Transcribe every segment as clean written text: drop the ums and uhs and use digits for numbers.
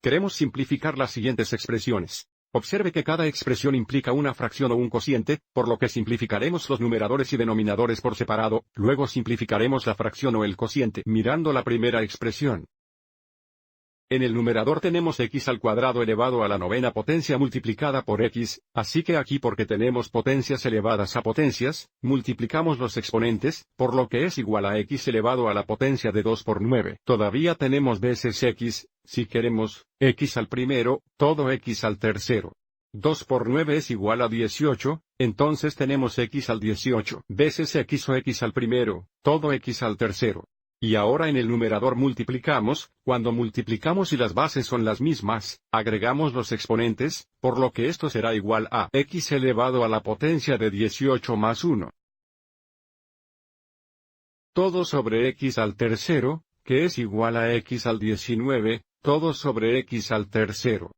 Queremos simplificar las siguientes expresiones. Observe que cada expresión implica una fracción o un cociente, por lo que simplificaremos los numeradores y denominadores por separado, luego simplificaremos la fracción o el cociente mirando la primera expresión. En el numerador tenemos x al cuadrado elevado a la novena potencia multiplicada por x, así que aquí porque tenemos potencias elevadas a potencias, multiplicamos los exponentes, por lo que es igual a x elevado a la potencia de 2 por 9. Todavía tenemos veces x, si queremos, x al primero, todo x al tercero. 2 por 9 es igual a 18, entonces tenemos x al 18 veces x o x al primero, todo x al tercero. Y ahora en el numerador multiplicamos, cuando multiplicamos y las bases son las mismas, agregamos los exponentes, por lo que esto será igual a x elevado a la potencia de 18 más 1. Todo sobre x al tercero, que es igual a x al 19, todo sobre x al tercero.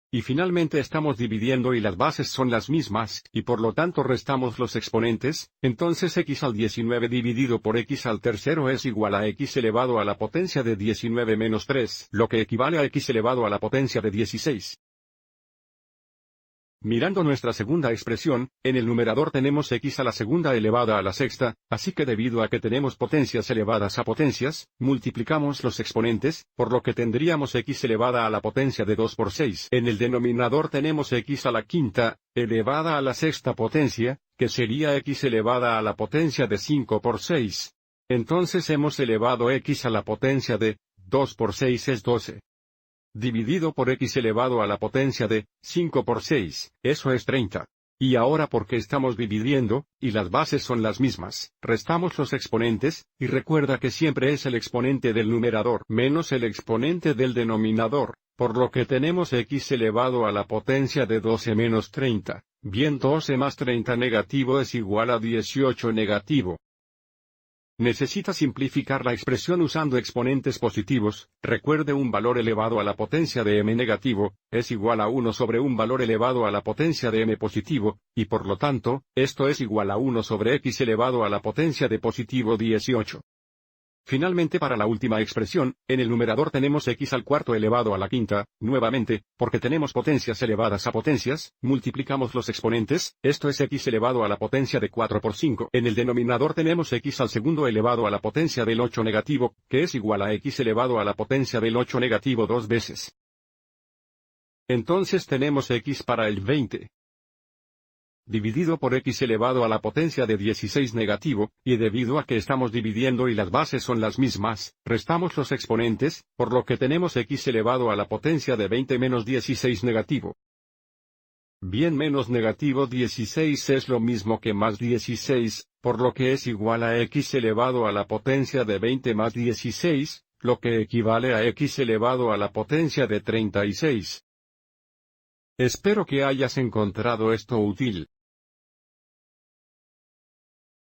Y finalmente estamos dividiendo y las bases son las mismas, y por lo tanto restamos los exponentes, entonces x al 19 dividido por x al tercero es igual a x elevado a la potencia de 19 menos 3, lo que equivale a x elevado a la potencia de 16. Mirando nuestra segunda expresión, en el numerador tenemos x a la segunda elevada a la sexta, así que debido a que tenemos potencias elevadas a potencias, multiplicamos los exponentes, por lo que tendríamos x elevada a la potencia de 2 por 6. En el denominador tenemos x a la quinta, elevada a la sexta potencia, que sería x elevada a la potencia de 5 por 6. Entonces hemos elevado x a la potencia de 2 por 6 es 12. Dividido por x elevado a la potencia de 5 por 6, eso es 30. Y ahora porque estamos dividiendo, y las bases son las mismas, restamos los exponentes, y recuerda que siempre es el exponente del numerador menos el exponente del denominador, por lo que tenemos x elevado a la potencia de 12 menos 30. Bien, 12 más 30 negativo es igual a 18 negativo. Necesita simplificar la expresión usando exponentes positivos. Recuerde, un valor elevado a la potencia de m negativo, es igual a 1 sobre un valor elevado a la potencia de m positivo, y por lo tanto, esto es igual a 1 sobre x elevado a la potencia de positivo 18. Finalmente para la última expresión, en el numerador tenemos x al cuarto elevado a la quinta, nuevamente, porque tenemos potencias elevadas a potencias, multiplicamos los exponentes, esto es x elevado a la potencia de 4 por 5. En el denominador tenemos x al segundo elevado a la potencia del 8 negativo, que es igual a x elevado a la potencia del 8 negativo 2 veces. Entonces tenemos x para el 20. Dividido por x elevado a la potencia de 16 negativo, y debido a que estamos dividiendo y las bases son las mismas, restamos los exponentes, por lo que tenemos x elevado a la potencia de 20 menos 16 negativo. Bien, menos negativo 16 es lo mismo que más 16, por lo que es igual a x elevado a la potencia de 20 más 16, lo que equivale a x elevado a la potencia de 36. Espero que hayas encontrado esto útil.